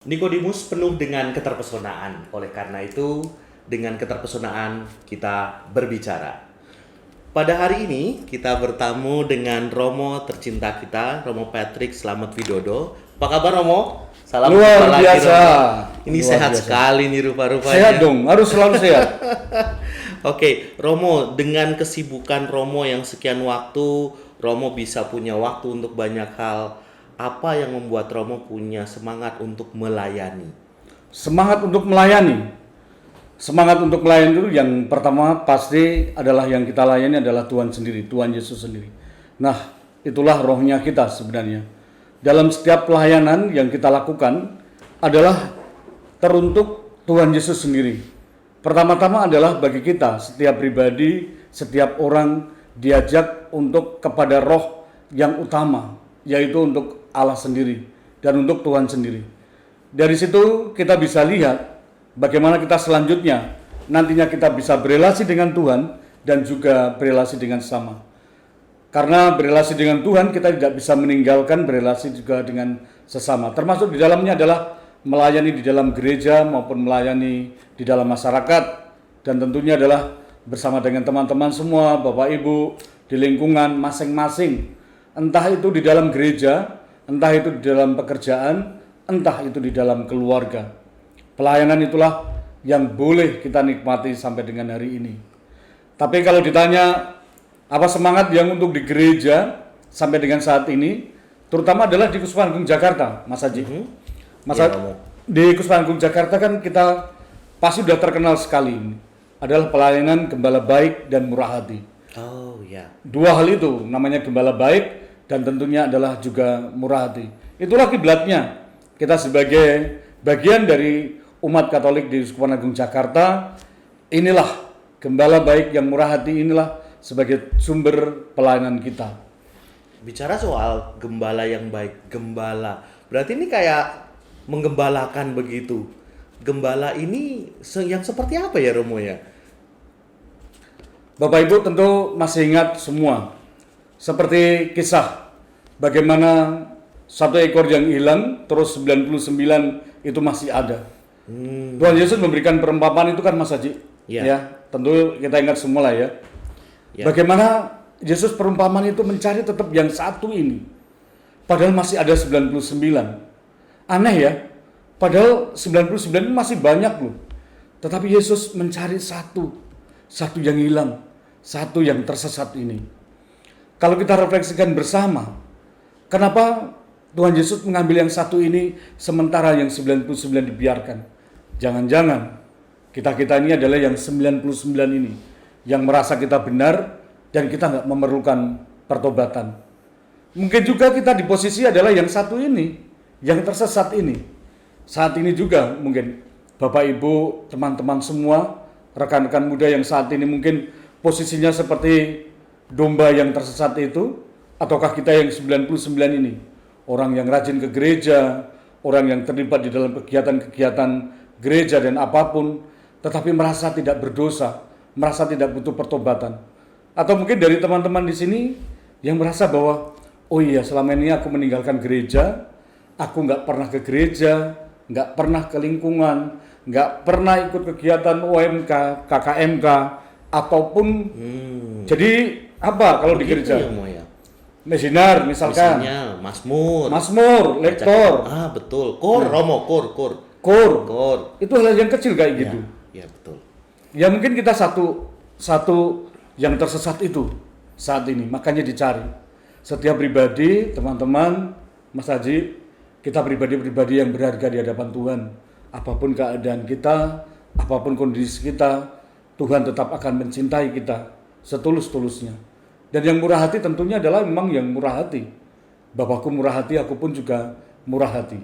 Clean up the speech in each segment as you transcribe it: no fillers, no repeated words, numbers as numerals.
Nikodemus penuh dengan keterpesonaan. Oleh karena itu, dengan keterpesonaan kita berbicara. Pada hari ini kita bertamu dengan Romo tercinta kita, Romo Patrick Slamet Widodo. Apa kabar Romo? Salam Luar jumpa lagi biasa. Romo. Ini Luar sehat biasa. sekali nih rupa-rupanya. Sehat dong, harus selalu sehat. Oke, Romo, dengan kesibukan Romo yang sekian waktu, Romo bisa punya waktu untuk banyak hal. Apa yang membuat Romo punya semangat untuk melayani? Semangat untuk melayani. Semangat untuk melayani itu yang pertama pasti adalah yang kita layani adalah Tuhan sendiri, Tuhan Yesus sendiri. Nah, itulah rohnya kita sebenarnya. Dalam setiap pelayanan yang kita lakukan adalah teruntuk Tuhan Yesus sendiri. Pertama-tama adalah bagi kita, setiap pribadi, setiap orang diajak untuk kepada roh yang utama, yaitu untuk Allah sendiri dan untuk Tuhan sendiri. Dari situ kita bisa lihat bagaimana kita selanjutnya nantinya kita bisa berelasi dengan Tuhan dan juga berelasi dengan sesama. Karena berelasi dengan Tuhan kita tidak bisa meninggalkan berelasi juga dengan sesama. Termasuk di dalamnya adalah melayani di dalam gereja maupun melayani di dalam masyarakat, dan tentunya adalah bersama dengan teman-teman semua, Bapak Ibu di lingkungan masing-masing. Entah itu di dalam gereja, entah itu di dalam pekerjaan, entah itu di dalam keluarga. Pelayanan itulah yang boleh kita nikmati sampai dengan hari ini. Tapi kalau ditanya apa semangat yang untuk di gereja sampai dengan saat ini, terutama adalah di Kusuma Agung Jakarta, Mas Haji. Mas Iya, Haji, Romo. di Kusuma Agung Jakarta kan kita pasti sudah terkenal sekali ini. Adalah pelayanan gembala baik dan murah hati. Oh ya. Dua hal itu namanya gembala baik dan tentunya adalah juga murah hati. Itulah kiblatnya. Kita sebagai bagian dari umat Katolik di Uskupan Agung Jakarta, inilah gembala baik yang murah hati, inilah sebagai sumber pelayanan kita. Bicara soal gembala yang baik, gembala. Berarti ini kayak menggembalakan begitu. Gembala ini yang seperti apa ya Romo ya? Bapak Ibu tentu masih ingat semua, seperti kisah bagaimana satu ekor yang hilang, terus 99 itu masih ada. Tuhan Yesus memberikan perumpamaan itu kan Mas Haji. Ya. Ya, tentu kita ingat semua lah ya. Ya. Bagaimana Yesus perumpamaan itu mencari tetap yang satu ini. Padahal masih ada 99. Aneh ya. Padahal 99 ini masih banyak loh. Tetapi Yesus mencari satu yang hilang, satu yang tersesat ini. Kalau kita refleksikan bersama, kenapa Tuhan Yesus mengambil yang satu ini sementara yang 99 dibiarkan? Jangan-jangan kita ini adalah yang 99 ini, yang merasa kita benar dan kita nggak memerlukan pertobatan. Mungkin juga kita di posisi adalah yang satu ini, yang tersesat ini. Saat ini juga mungkin Bapak Ibu, teman-teman semua, rekan-rekan muda yang saat ini mungkin posisinya seperti domba yang tersesat itu, ataukah kita yang 99 ini? Orang yang rajin ke gereja, orang yang terlibat di dalam kegiatan-kegiatan gereja dan apapun, tetapi merasa tidak berdosa, merasa tidak butuh pertobatan. Atau mungkin dari teman-teman di sini yang merasa bahwa, oh iya selama ini aku meninggalkan gereja, aku nggak pernah ke gereja, nggak pernah ke lingkungan, nggak pernah ikut kegiatan OMK, KKMK, ataupun jadi apa kalau di Begitu gereja? ya, Mo ya. Mesinar misalkan, Misalnya Mazmur, Mazmur, lektor, betul. Kur, Romo, kur. kur. Itu hal yang kecil kayak gitu. Ya, betul. Ya mungkin kita satu yang tersesat itu saat ini, makanya dicari. Setiap pribadi, teman-teman, Mas Haji, kita pribadi-pribadi yang berharga di hadapan Tuhan. Apapun keadaan kita, apapun kondisi kita, Tuhan tetap akan mencintai kita setulus-tulusnya. Dan yang murah hati tentunya adalah memang yang murah hati. Bapakku murah hati, aku pun juga murah hati.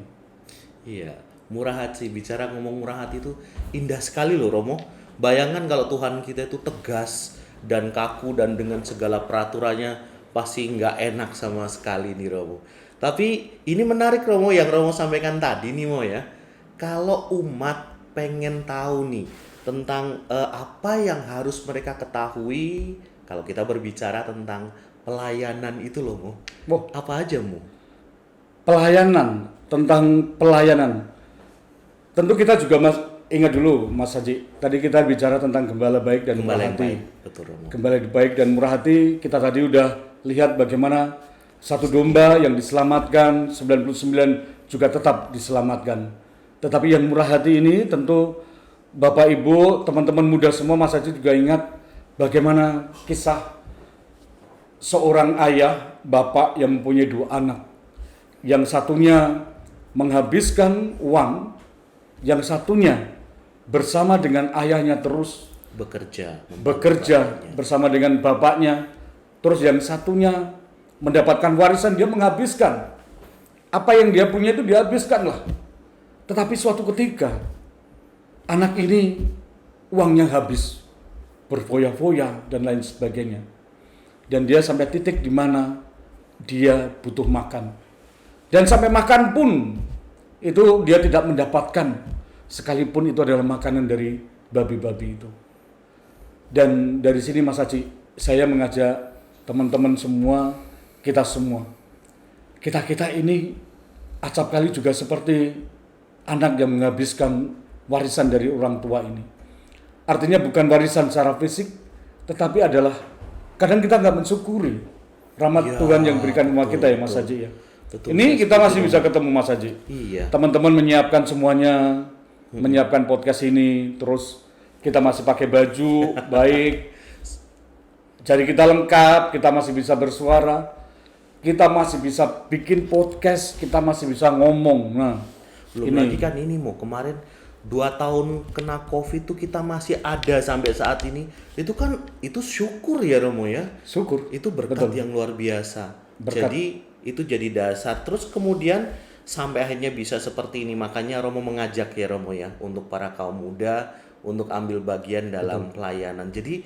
Iya, murah hati. Bicara ngomong murah hati itu indah sekali loh Romo. Bayangkan kalau Tuhan kita itu tegas dan kaku dan dengan segala peraturannya pasti nggak enak sama sekali nih Romo. Tapi ini menarik Romo yang Romo sampaikan tadi nih Mo ya. Kalau umat pengen tahu nih tentang apa yang harus mereka ketahui kalau kita berbicara tentang pelayanan itu loh Mo. Oh, Apa aja Mo? tentang pelayanan. tentu kita juga ingat dulu Mas Haji, tadi kita bicara tentang gembala baik dan Gembala murah yang hati. baik, betul Romo. Gembala yang baik dan murah hati, kita tadi udah lihat bagaimana satu domba yang diselamatkan, 99 juga tetap diselamatkan. Tetapi yang murah hati ini tentu Bapak Ibu, teman-teman muda semua, Mas Haji juga ingat bagaimana kisah seorang ayah, bapak yang mempunyai 2 anak. Yang satunya menghabiskan uang, yang satunya bersama dengan ayahnya terus Bekerja bekerja bersama dengan bapaknya, terus yang satunya mendapatkan warisan, dia menghabiskan apa yang dia punya itu dihabiskan lah. Tetapi suatu ketika anak ini uangnya habis, berfoya-foya dan lain sebagainya, dan dia sampai titik di mana dia butuh makan, dan sampai makan pun itu dia tidak mendapatkan, sekalipun itu adalah makanan dari babi-babi itu. Dan dari sini Mas Haji, saya mengajak teman-teman semua, kita semua, kita ini acap kali juga seperti anak yang menghabiskan warisan dari orang tua ini. Artinya bukan warisan secara fisik, tetapi adalah kadang kita nggak mensyukuri rahmat Ya, Tuhan yang berikan umat kita ya Mas betul. Haji ya. Betul, Ini saya kita setuju, masih bisa ketemu Mas Haji. Iya. Teman-teman menyiapkan semuanya, menyiapkan podcast ini, terus kita masih pakai baju baik, jadi kita lengkap, kita masih bisa bersuara, kita masih bisa bikin podcast, kita masih bisa ngomong. Nah, Belum lagi kan ini mau kemarin 2 tahun kena COVID tuh kita masih ada sampai saat ini. Itu kan itu syukur ya Romo ya. syukur. Itu berkat Betul. yang luar biasa. Berkat. Jadi itu jadi dasar. Terus kemudian sampai akhirnya bisa seperti ini. Makanya Romo mengajak ya Romo ya untuk para kaum muda untuk ambil bagian dalam pelayanan. Jadi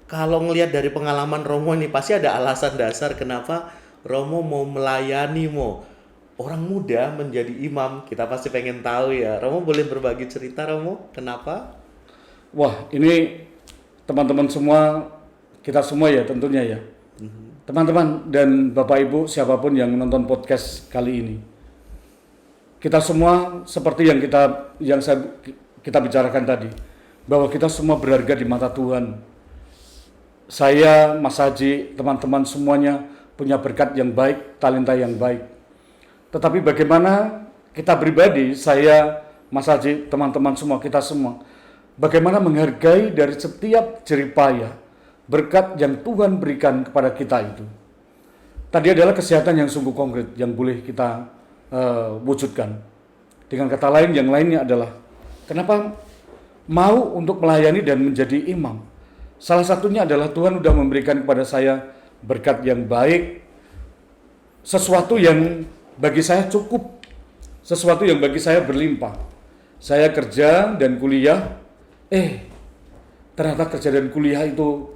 kalau ngelihat dari pengalaman Romo ini pasti ada alasan dasar kenapa Romo mau melayani orang muda menjadi imam. Kita pasti pengen tahu ya. Romo boleh berbagi cerita Romo? Kenapa? Wah, ini teman-teman semua, kita semua ya tentunya ya. Teman-teman dan Bapak Ibu siapapun yang menonton podcast kali ini. Kita semua seperti yang kita bicarakan tadi, bahwa kita semua berharga di mata Tuhan. Saya, Mas Haji, teman-teman semuanya punya berkat yang baik, talenta yang baik. Tetapi bagaimana kita pribadi, saya, Mas Haji, teman-teman semua, kita semua, bagaimana menghargai dari setiap jeripaya berkat yang Tuhan berikan kepada kita itu. Tadi adalah kesehatan yang sungguh konkret yang boleh kita wujudkan. Dengan kata lain, yang lainnya adalah kenapa mau untuk melayani dan menjadi imam. Salah satunya adalah Tuhan sudah memberikan kepada saya berkat yang baik, sesuatu yang bagi saya cukup, sesuatu yang bagi saya berlimpah. Saya kerja dan kuliah, ternyata kerja dan kuliah itu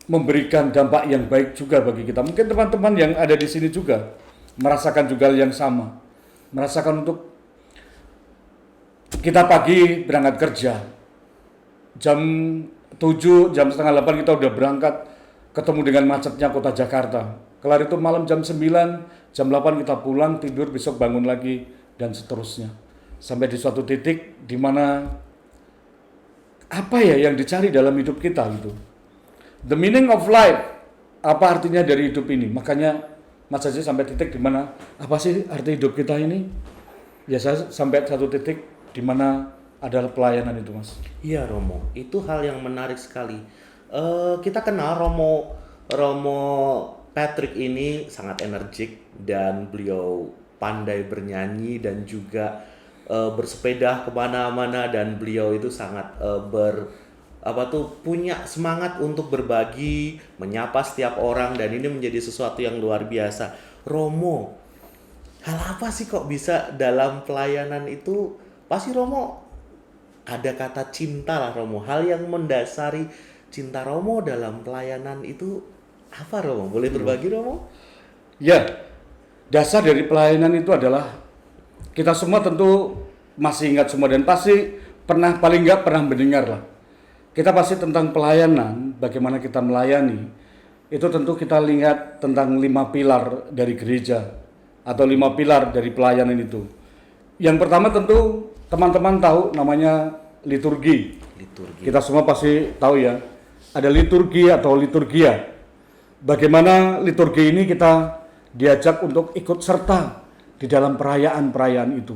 memberikan dampak yang baik juga bagi kita. Mungkin teman-teman yang ada di sini juga merasakan juga yang sama. Merasakan untuk kita pagi berangkat kerja. Jam 7, jam setengah 8 kita udah berangkat, ketemu dengan macetnya kota Jakarta. Kelar itu malam jam 9, jam 8 kita pulang, tidur, besok bangun lagi, dan seterusnya. Sampai di suatu titik di mana apa ya yang dicari dalam hidup kita gitu. The meaning of life, apa artinya dari hidup ini? Makanya Mas Haji sampai titik di mana apa sih arti hidup kita ini? Ya saya sampai satu titik di mana adalah pelayanan itu, Mas. Iya Romo, itu hal yang menarik sekali. Kita kenal Romo Patrick ini sangat energik dan beliau pandai bernyanyi dan juga bersepeda kemana-mana, dan beliau itu sangat punya semangat untuk berbagi, menyapa setiap orang, dan ini menjadi sesuatu yang luar biasa. Romo, hal apa sih kok bisa dalam pelayanan itu? Pasti Romo ada kata cinta lah Romo. Hal yang mendasari cinta Romo dalam pelayanan itu apa Romo? Boleh berbagi Romo? Ya, dasar dari pelayanan itu adalah kita semua tentu masih ingat semua dan pasti pernah, paling nggak pernah mendengar lah. Kita pasti tentang pelayanan, bagaimana kita melayani, itu tentu kita lihat tentang 5 pilar dari gereja atau 5 pilar dari pelayanan itu. Yang pertama tentu teman-teman tahu namanya liturgi. Liturgi. Kita semua pasti tahu ya. Ada liturgi atau liturgia. Bagaimana liturgi ini kita diajak untuk ikut serta di dalam perayaan-perayaan itu.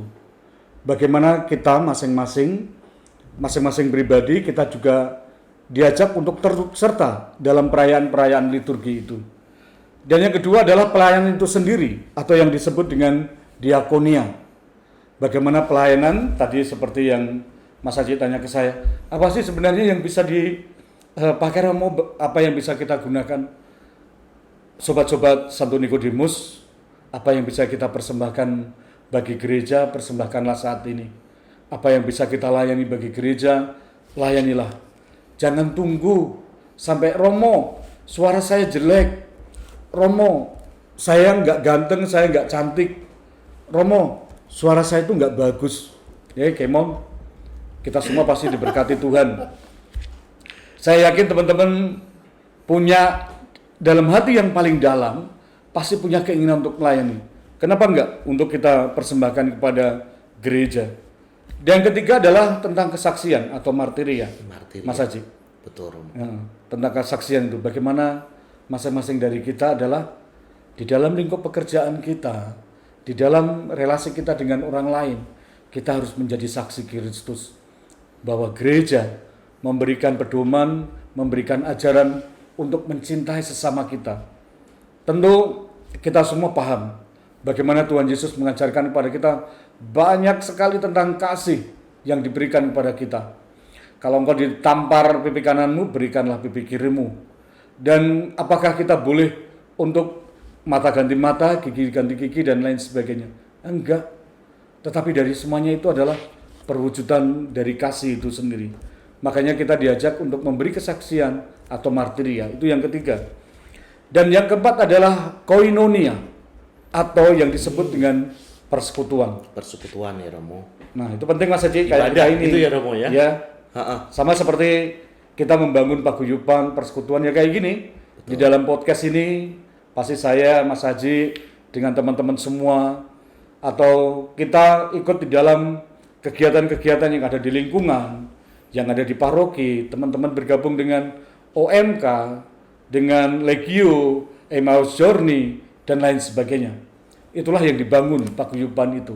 Bagaimana kita masing-masing pribadi kita juga diajak untuk turut serta dalam perayaan-perayaan liturgi itu. Dan yang kedua adalah pelayanan itu sendiri atau yang disebut dengan diakonia. Bagaimana pelayanan tadi seperti yang Mas Haji tanya ke saya, apa sih sebenarnya yang bisa dipakai Romo, apa yang bisa kita gunakan? Sobat-sobat Santo Nikodemus, apa yang bisa kita persembahkan bagi gereja, persembahkanlah saat ini. Apa yang bisa kita layani bagi gereja, layanilah. Jangan tunggu sampai Romo, suara saya jelek. Romo, saya nggak ganteng, saya nggak cantik. Romo, suara saya itu nggak bagus. Ya, kemon. Kita semua pasti diberkati Tuhan. Saya yakin teman-teman punya dalam hati yang paling dalam, pasti punya keinginan untuk melayani. Kenapa enggak untuk kita persembahkan kepada gereja? Dan yang ketiga adalah tentang kesaksian atau martiria. Mas Haji. Betul, Romo. Ya, tentang kesaksian itu, bagaimana masing-masing dari kita adalah di dalam lingkup pekerjaan kita, di dalam relasi kita dengan orang lain, kita harus menjadi saksi Kristus. Bahwa gereja memberikan pedoman, memberikan ajaran untuk mencintai sesama kita. Tentu kita semua paham bagaimana Tuhan Yesus mengajarkan kepada kita banyak sekali tentang kasih yang diberikan kepada kita. Kalau engkau ditampar pipi kananmu, berikanlah pipi kirimu. Dan apakah kita boleh untuk mata ganti mata, gigi ganti gigi, dan lain sebagainya? Enggak. Tetapi dari semuanya itu adalah perwujudan dari kasih itu sendiri. Makanya kita diajak untuk memberi kesaksian atau martiria. Itu yang ketiga. Dan yang keempat adalah koinonia atau yang disebut dengan persekutuan. Persekutuan ya, Romo. Nah, itu penting Mas Haji, kayak ada ini. Itu ya, Romo ya. Ya. Ha-ha. Sama seperti kita membangun paguyuban persekutuan ya kayak gini. Betul. Di dalam podcast ini pasti saya, Mas Haji, dengan teman-teman semua, atau kita ikut di dalam kegiatan-kegiatan yang ada di lingkungan, yang ada di paroki, teman-teman bergabung dengan OMK, dengan Legio, Emmaus Journey, dan lain sebagainya. Itulah yang dibangun paguyuban itu,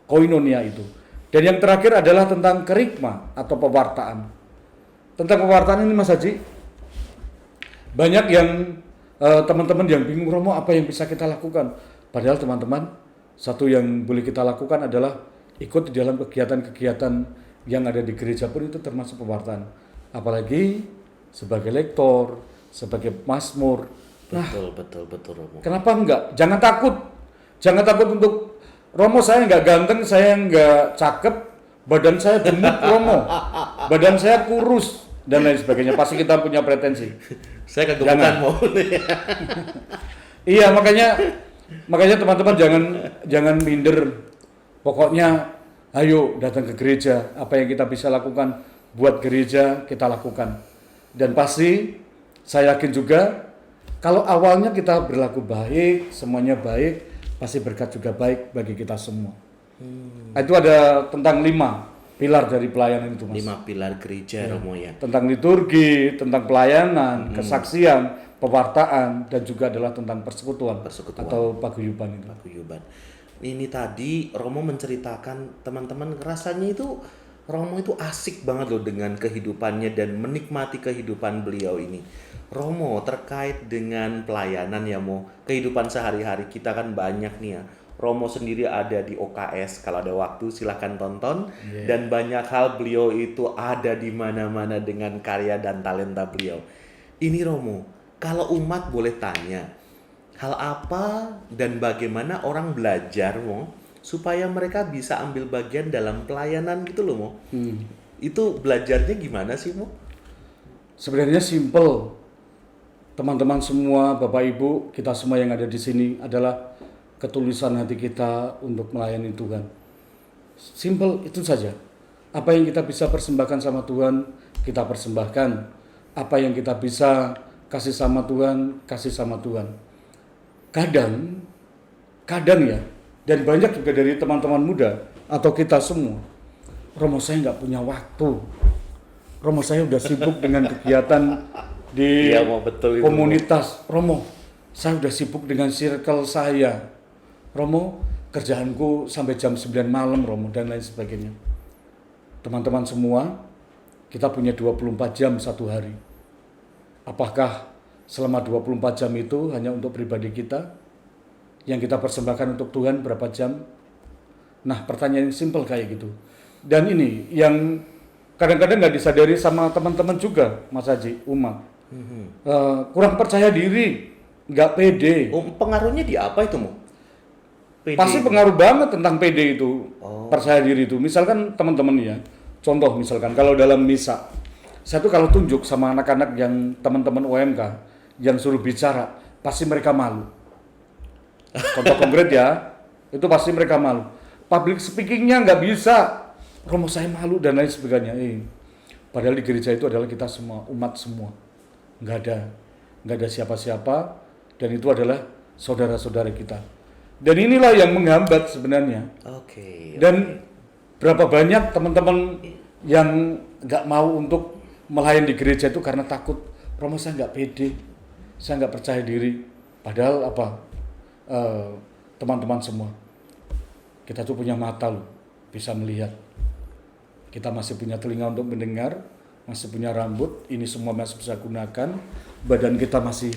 koinonia itu. Dan yang terakhir adalah tentang kerikma atau pewartaan. Tentang pewartaan ini Mas Haji, banyak yang teman-teman yang bingung, Romo, apa yang bisa kita lakukan? Padahal teman-teman, satu yang boleh kita lakukan adalah ikut di dalam kegiatan-kegiatan yang ada di gereja pun itu termasuk pewartaan. Apalagi sebagai lektor, sebagai mazmur. Betul, Romo. Kenapa enggak? Jangan takut. Jangan takut untuk, Romo saya enggak ganteng, saya enggak cakep, badan saya gemuk Romo. Badan saya kurus dan lain sebagainya. Pasti kita punya pretensi. Saya kegemukan mau. Iya, makanya teman-teman jangan minder. Pokoknya ayo datang ke gereja. Apa yang kita bisa lakukan buat gereja kita lakukan. Dan pasti saya yakin juga kalau awalnya kita berlaku baik, semuanya baik, pasti berkat juga baik bagi kita semua. Itu ada tentang 5 pilar dari pelayanan itu, Mas. 5 pilar gereja, Romo ya. Tentang liturgi, tentang pelayanan, kesaksian, pewartaan, dan juga adalah tentang persekutuan. Atau paguyuban itu. Paguyuban. Ini tadi Romo menceritakan teman-teman, rasanya itu Romo itu asik banget loh dengan kehidupannya dan menikmati kehidupan beliau ini. Romo, terkait dengan pelayanan ya Mo, kehidupan sehari-hari kita kan banyak nih ya. Romo sendiri ada di OKS, kalau ada waktu silahkan tonton. Dan banyak hal beliau itu ada di mana-mana dengan karya dan talenta beliau. Ini Romo, kalau umat boleh tanya, hal apa dan bagaimana orang belajar Mo supaya mereka bisa ambil bagian dalam pelayanan gitu loh Mo. Itu belajarnya gimana sih Mo? Sebenarnya simple. Teman-teman semua, Bapak Ibu, kita semua yang ada di sini adalah ketulusan hati kita untuk melayani Tuhan. Simple itu saja. Apa yang kita bisa persembahkan sama Tuhan, kita persembahkan. Apa yang kita bisa kasih sama Tuhan, kasih sama Tuhan. Kadang ya, dan banyak juga dari teman-teman muda atau kita semua, Romo saya nggak punya waktu. Romo saya udah sibuk dengan kegiatan di Iya, mau betul itu. komunitas. Romo, saya udah sibuk dengan circle saya. Romo, kerjaanku sampai jam 9 malam, Romo, dan lain sebagainya. Teman-teman semua, kita punya 24 jam satu hari. Apakah selama 24 jam itu hanya untuk pribadi kita? Yang kita persembahkan untuk Tuhan berapa jam? Nah, pertanyaan yang simpel kayak gitu. Dan ini yang kadang-kadang nggak disadari sama teman-teman juga, Mas Haji, umat. Kurang percaya diri, nggak pede. Pengaruhnya di apa itu, Mo? PD. Pasti pengaruh banget tentang pede itu, Oh. percaya diri itu. Misalkan teman-teman ya, contoh misalkan kalau dalam misa, saya tuh kalau tunjuk sama anak-anak yang teman-teman UMK yang suruh bicara, pasti mereka malu. Contoh konkret ya, itu pasti mereka malu. Public speakingnya nggak bisa, Romo saya malu dan lain sebagainya. Padahal di gereja itu adalah kita semua, umat semua. Nggak ada siapa-siapa, dan itu adalah saudara-saudara kita. Dan inilah yang menghambat sebenarnya. Oke. Dan berapa banyak teman-teman yang nggak mau untuk melayani di gereja itu karena takut, Romo saya nggak pede, saya nggak percaya diri. Padahal apa? Teman-teman semua, kita tuh punya mata loh, bisa melihat. Kita masih punya telinga untuk mendengar, masih punya rambut, ini semua masih bisa gunakan. Badan kita masih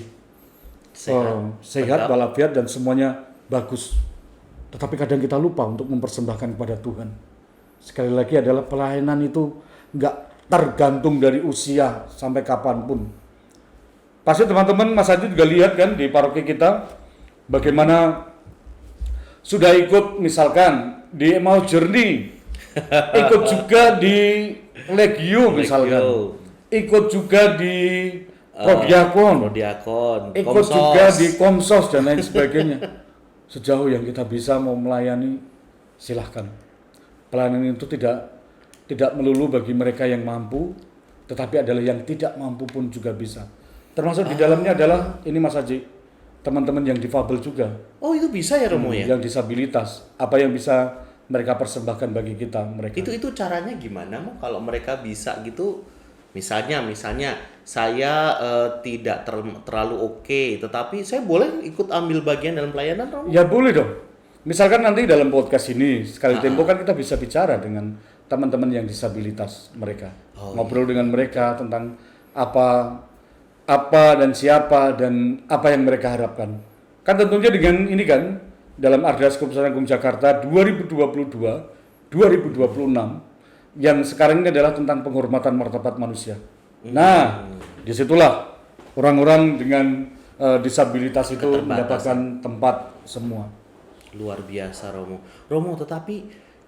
sehat, walafiat, dan semuanya bagus. Tetapi kadang kita lupa untuk mempersembahkan kepada Tuhan. Sekali lagi adalah pelayanan itu nggak tergantung dari usia sampai kapanpun. Pasti teman-teman Mas Haji juga lihat kan di paroki kita, bagaimana sudah ikut misalkan di Emmaus Journey, ikut juga di Legio misalkan, ikut juga di Prodiakon, ikut Komsos. juga di Komsos dan lain sebagainya. Sejauh yang kita bisa mau melayani, silahkan. Pelayanan itu tidak melulu bagi mereka yang mampu, tetapi adalah yang tidak mampu pun juga bisa. Termasuk di dalamnya adalah ini Mas Haji, teman-teman yang difabel juga. Oh, itu bisa ya, Romo ya? Yang disabilitas, apa yang bisa mereka persembahkan bagi kita mereka. Itu caranya gimana, Mo? Kalau mereka bisa gitu, misalnya saya tidak terlalu oke, tetapi saya boleh ikut ambil bagian dalam pelayanan, Romo? Ya boleh dong. Misalkan nanti dalam podcast ini sekali tempo kan kita bisa bicara dengan teman-teman yang disabilitas mereka, ngobrol dengan mereka tentang apa dan siapa dan apa yang mereka harapkan. Kan tentunya dengan ini kan dalam Ardas Keputusan Agung Jakarta 2022-2026 yang sekarang ini adalah tentang penghormatan martabat manusia. Nah, disitulah orang-orang dengan disabilitas itu mendapatkan tempat semua. Luar biasa, Romo. Romo, tetapi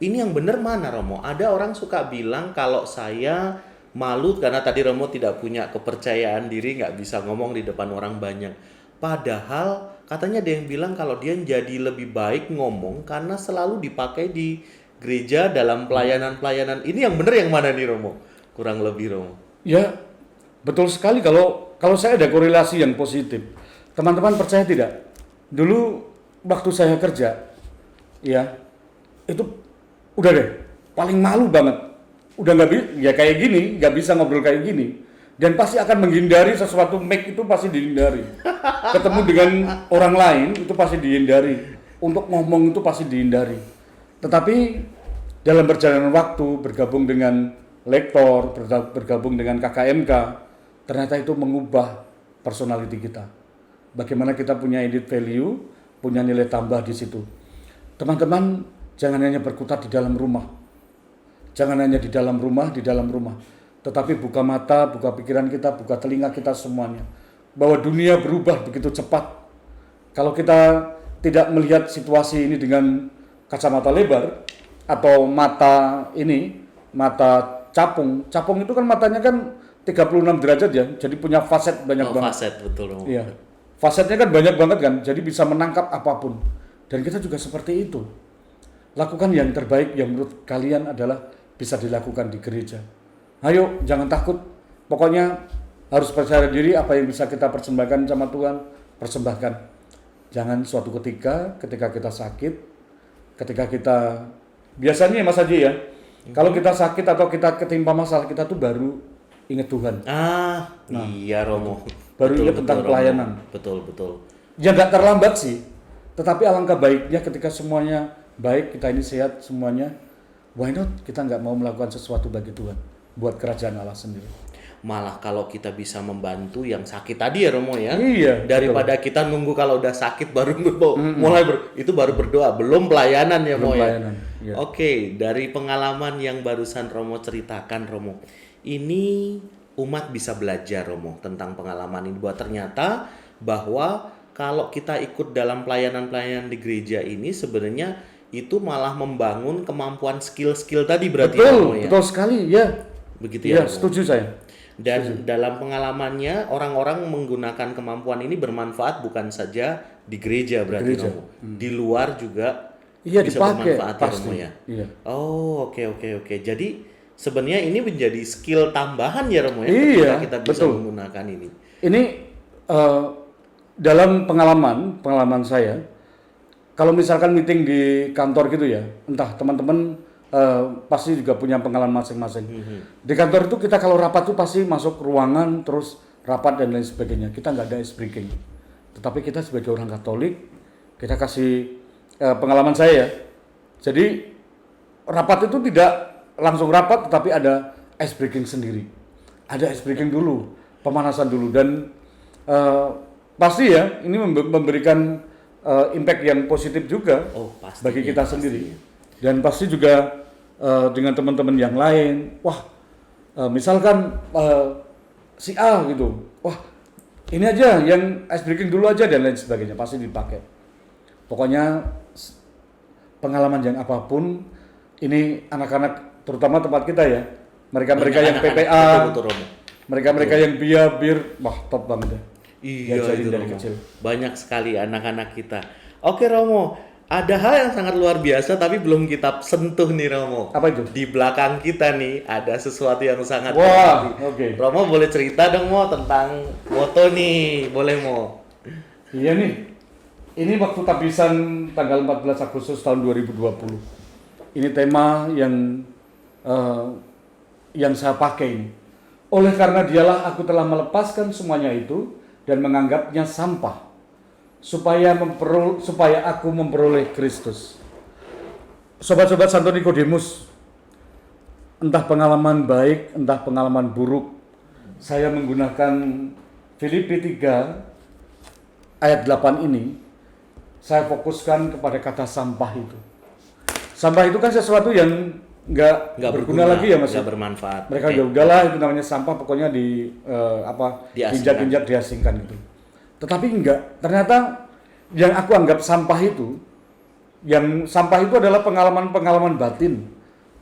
ini yang benar mana, Romo? Ada orang suka bilang kalau saya malu karena tadi Romo tidak punya kepercayaan diri, nggak bisa ngomong di depan orang banyak. Padahal katanya ada yang bilang kalau dia jadi lebih baik ngomong karena selalu dipakai di gereja dalam pelayanan-pelayanan. Ini yang benar yang mana nih, Romo? Kurang lebih, Romo. Ya, betul sekali kalau saya ada korelasi yang positif. Teman-teman percaya tidak? Dulu waktu saya kerja, ya, itu udah deh, paling malu banget. Udah ya kayak gini, nggak bisa ngobrol kayak gini. Dan pasti akan menghindari sesuatu mic itu pasti dihindari. Ketemu dengan orang lain itu pasti dihindari. Untuk ngomong itu pasti dihindari. Tetapi dalam perjalanan waktu bergabung dengan lektor, bergabung dengan KKMK, ternyata itu mengubah personality kita. Bagaimana kita punya added value, punya nilai tambah di situ. Teman-teman, jangan hanya berkutat di dalam rumah. Jangan hanya di dalam rumah, tetapi buka mata, buka pikiran kita, buka telinga kita semuanya. Bahwa dunia berubah begitu cepat. Kalau kita tidak melihat situasi ini dengan kacamata lebar atau mata capung. Capung itu kan matanya kan 36 derajat ya, jadi punya faset banyak banget. Faset, betul. Iya. Fasetnya kan banyak banget kan, jadi bisa menangkap apapun. Dan kita juga seperti itu. Lakukan yang terbaik yang menurut kalian adalah bisa dilakukan di gereja. Ayo, jangan takut. Pokoknya harus percaya diri apa yang bisa kita persembahkan sama Tuhan, persembahkan. Jangan suatu ketika kita sakit, ketika kita Biasanya ya Mas Haji ya, kalau kita sakit atau kita ketimpa masalah, kita tuh baru ingat Tuhan. Iya Romo. Baru Betul, ingat tentang betul, Romo. pelayanan. Betul. Ya nggak terlambat sih, tetapi alangkah baiknya ketika semuanya baik, kita ini sehat semuanya, why not kita nggak mau melakukan sesuatu bagi Tuhan, buat kerajaan Allah sendiri. Malah kalau kita bisa membantu yang sakit tadi ya Romo ya. Iya, Daripada kita nunggu kalau udah sakit baru mulai itu baru berdoa, belum pelayanan ya Romo Belum ya. pelayanan, iya. Oke, dari pengalaman yang barusan Romo ceritakan Romo, ini umat bisa belajar Romo tentang pengalaman ini bahwa ternyata bahwa kalau kita ikut dalam pelayanan-pelayanan di gereja ini sebenarnya itu malah membangun kemampuan skill-skill tadi berarti Romo ya. Betul sekali, ya. Begitu ya Iya, Romo. setuju saya. Dan dalam pengalamannya orang-orang menggunakan kemampuan ini bermanfaat bukan saja di gereja berarti Gereja. Romo. Di luar juga Iya, bisa dipakai bermanfaat ya pasti. Romo ya. Iya. Oh, oke. Jadi sebenarnya ini menjadi skill tambahan ya Romo ya Iya, ketika kita bisa betul. menggunakan ini. Ini dalam pengalaman saya, kalau misalkan meeting di kantor gitu ya, entah teman-teman pasti juga punya pengalaman masing-masing. Di kantor itu kita kalau rapat tuh pasti masuk ruangan terus rapat dan lain sebagainya. Kita nggak ada ice breaking. Tetapi kita sebagai orang Katolik, kita kasih pengalaman saya ya. Jadi rapat itu tidak langsung rapat, tetapi ada ice breaking sendiri. Ada ice breaking dulu, pemanasan dulu, dan pasti ya ini memberikan impact yang positif juga Oh, bagi kita sendiri. Dan pasti juga dengan teman-teman yang lain. Wah, misalkan si A gitu, wah ini aja yang ice breaking dulu aja dan lain sebagainya pasti dipakai. Pokoknya pengalaman yang apapun ini anak-anak terutama tempat kita ya, mereka-mereka yang PPA, Betul, Romo. mereka-mereka yang bir, wah top banget ya. Iya Diajarin itu dari Romo. kecil. Banyak sekali anak-anak kita. Oke Romo, ada hal yang sangat luar biasa tapi belum kita sentuh nih Romo. Apa itu? Di belakang kita nih ada sesuatu yang sangat Wah, berarti. oke. Romo boleh cerita dong Mo tentang foto nih, boleh Mo? Iya nih, ini waktu tabisan tanggal 14 Agustus tahun 2020. Ini tema yang saya pakai ini. Oleh karena dialah aku telah melepaskan semuanya itu dan menganggapnya sampah supaya aku memperoleh Kristus. Sobat-sobat Santo Nikodemus, entah pengalaman baik, entah pengalaman buruk, saya menggunakan Filipi 3 ayat 8 ini, saya fokuskan kepada kata sampah itu. Sampah itu kan sesuatu yang nggak berguna lagi ya Mas. nggak bermanfaat. Mereka Oke. ya udahlah itu namanya sampah, pokoknya Diasingkan. injak-injak diasingkan gitu. Tetapi enggak, ternyata yang aku anggap sampah itu adalah pengalaman-pengalaman batin,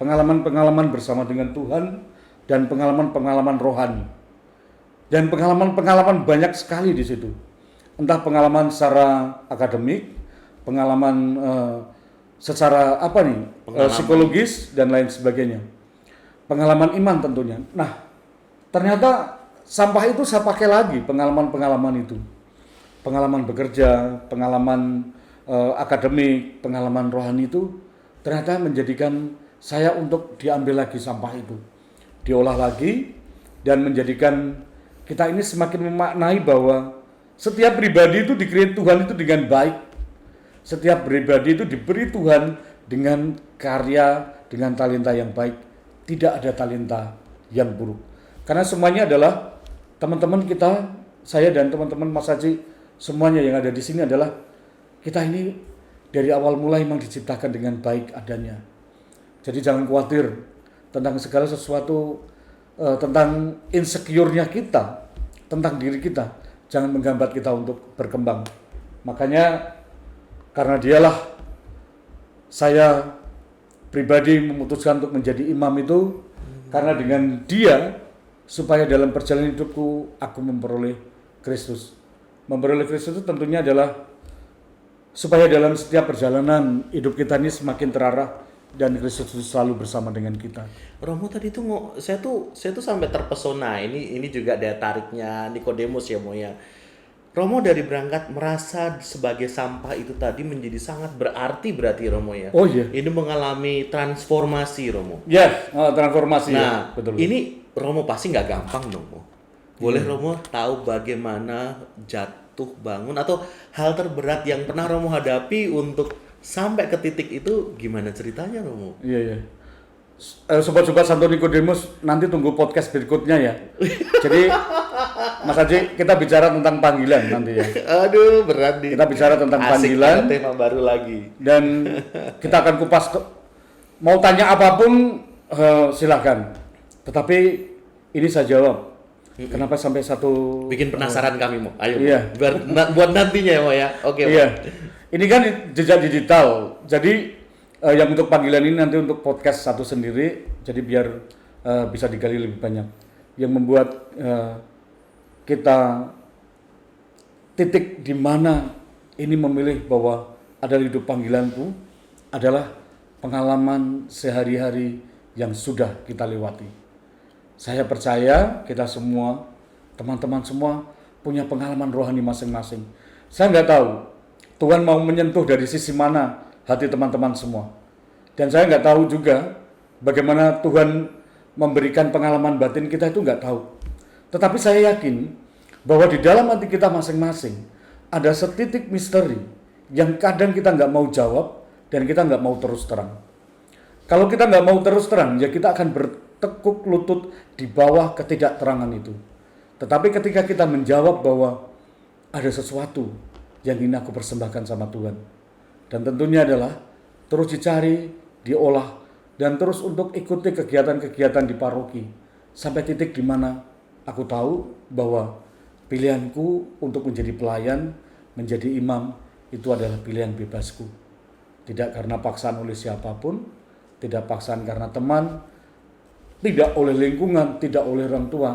pengalaman-pengalaman bersama dengan Tuhan dan pengalaman-pengalaman rohani. Dan pengalaman-pengalaman banyak sekali di situ. Entah pengalaman secara akademik, pengalaman secara psikologis dan lain sebagainya. Pengalaman iman tentunya. Nah, ternyata sampah itu saya pakai lagi pengalaman-pengalaman itu. Pengalaman bekerja, pengalaman akademik, pengalaman rohani itu ternyata menjadikan saya untuk diambil lagi sampah itu. Diolah lagi dan menjadikan kita ini semakin memaknai bahwa setiap pribadi itu dikreat Tuhan itu dengan baik. Setiap pribadi itu diberi Tuhan dengan karya, dengan talenta yang baik. Tidak ada talenta yang buruk. Karena semuanya adalah teman-teman kita, saya dan teman-teman Mas Haji, semuanya yang ada di sini adalah kita ini dari awal mulai memang diciptakan dengan baik adanya. Jadi jangan khawatir tentang segala sesuatu, tentang insecure-nya kita, tentang diri kita. Jangan menghambat kita untuk berkembang. Makanya karena dialah saya pribadi memutuskan untuk menjadi imam itu, karena dengan dia supaya dalam perjalanan hidupku aku memperoleh Kristus. Memperoleh Kristus itu tentunya adalah supaya dalam setiap perjalanan hidup kita ini semakin terarah dan Kristus itu selalu bersama dengan kita. Romo tadi tuh saya tuh sampai terpesona. Ini juga daya tariknya Nikodemus ya Mo ya. Romo dari berangkat merasa sebagai sampah itu tadi menjadi sangat berarti Romo ya. Oh iya. Ini mengalami transformasi Romo. Ya, transformasi Nah, ya. Betul. ini Romo pasti nggak gampang dong, Mo. Boleh Romo tahu bagaimana jatuh bangun atau hal terberat yang pernah Romo hadapi untuk sampai ke titik itu gimana ceritanya Romo? Iya, iya. Sobat-sobat Santo Nikodemus, nanti tunggu podcast berikutnya ya. Jadi Mas Haji, kita bicara tentang panggilan nanti ya. Aduh, berat nih. Kita bicara tentang Asik, panggilan. ada tema baru lagi. Dan kita akan kupas mau tanya apapun silahkan. Tetapi ini saya jawab. Kenapa sampai satu Bikin penasaran kami, Mo. Ayo, Iya. buat nantinya ya, Mo ya. Oke, Mo. Iya. Ini kan jejak digital. Jadi yang untuk panggilan ini nanti untuk podcast satu sendiri. Jadi biar bisa digali lebih banyak. Yang membuat kita titik di mana ini memilih bahwa adalah hidup panggilanku adalah pengalaman sehari-hari yang sudah kita lewati. Saya percaya kita semua, teman-teman semua punya pengalaman rohani masing-masing. Saya nggak tahu Tuhan mau menyentuh dari sisi mana hati teman-teman semua. Dan saya nggak tahu juga bagaimana Tuhan memberikan pengalaman batin kita itu nggak tahu. Tetapi saya yakin bahwa di dalam hati kita masing-masing ada setitik misteri yang kadang kita nggak mau jawab dan kita nggak mau terus terang. Kalau kita nggak mau terus terang, ya kita akan bertekuk lutut di bawah ketidakterangan itu. Tetapi ketika kita menjawab bahwa ada sesuatu yang ingin aku persembahkan sama Tuhan, dan tentunya adalah terus dicari, diolah, dan terus untuk ikuti kegiatan-kegiatan di paroki, sampai titik di mana aku tahu bahwa pilihanku untuk menjadi pelayan, menjadi imam, itu adalah pilihan bebasku. Tidak karena paksaan oleh siapapun, tidak paksaan karena teman, tidak oleh lingkungan, tidak oleh orang tua,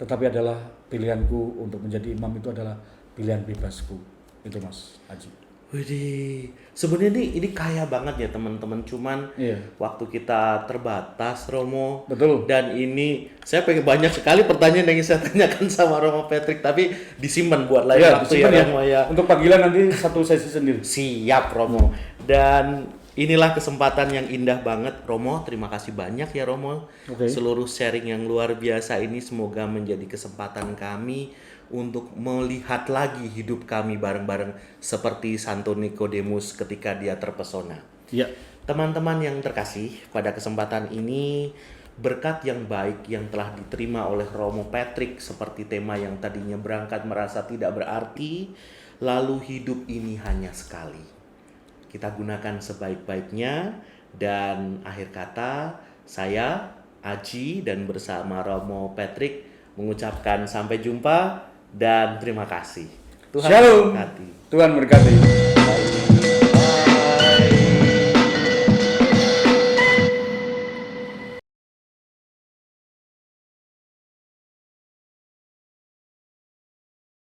tetapi adalah pilihanku untuk menjadi imam itu adalah pilihan bebasku. Itu Mas Haji. Widih, sebenarnya ini kaya banget ya teman-teman. Cuman Iya. waktu kita terbatas, Romo. Betul. Dan ini saya pengen banyak sekali pertanyaan yang ingin saya tanyakan sama Romo Patrick, tapi disimpan buat lain waktu ya, disimpan Romo ya. Untuk panggilan nanti satu sesi sendiri. Siap, Romo. Dan inilah kesempatan yang indah banget, Romo. Terima kasih banyak ya, Romo. Oke. Seluruh sharing yang luar biasa ini semoga menjadi kesempatan kami untuk melihat lagi hidup kami bareng-bareng seperti Santo Nikodemus ketika dia terpesona. Iya. Teman-teman yang terkasih, pada kesempatan ini berkat yang baik yang telah diterima oleh Romo Patrick seperti tema yang tadinya berangkat merasa tidak berarti, lalu hidup ini hanya sekali. Kita gunakan sebaik-baiknya, dan akhir kata saya Aji dan bersama Romo Patrick mengucapkan sampai jumpa dan terima kasih. Tuhan Shalom. memberkati. Tuhan berkati.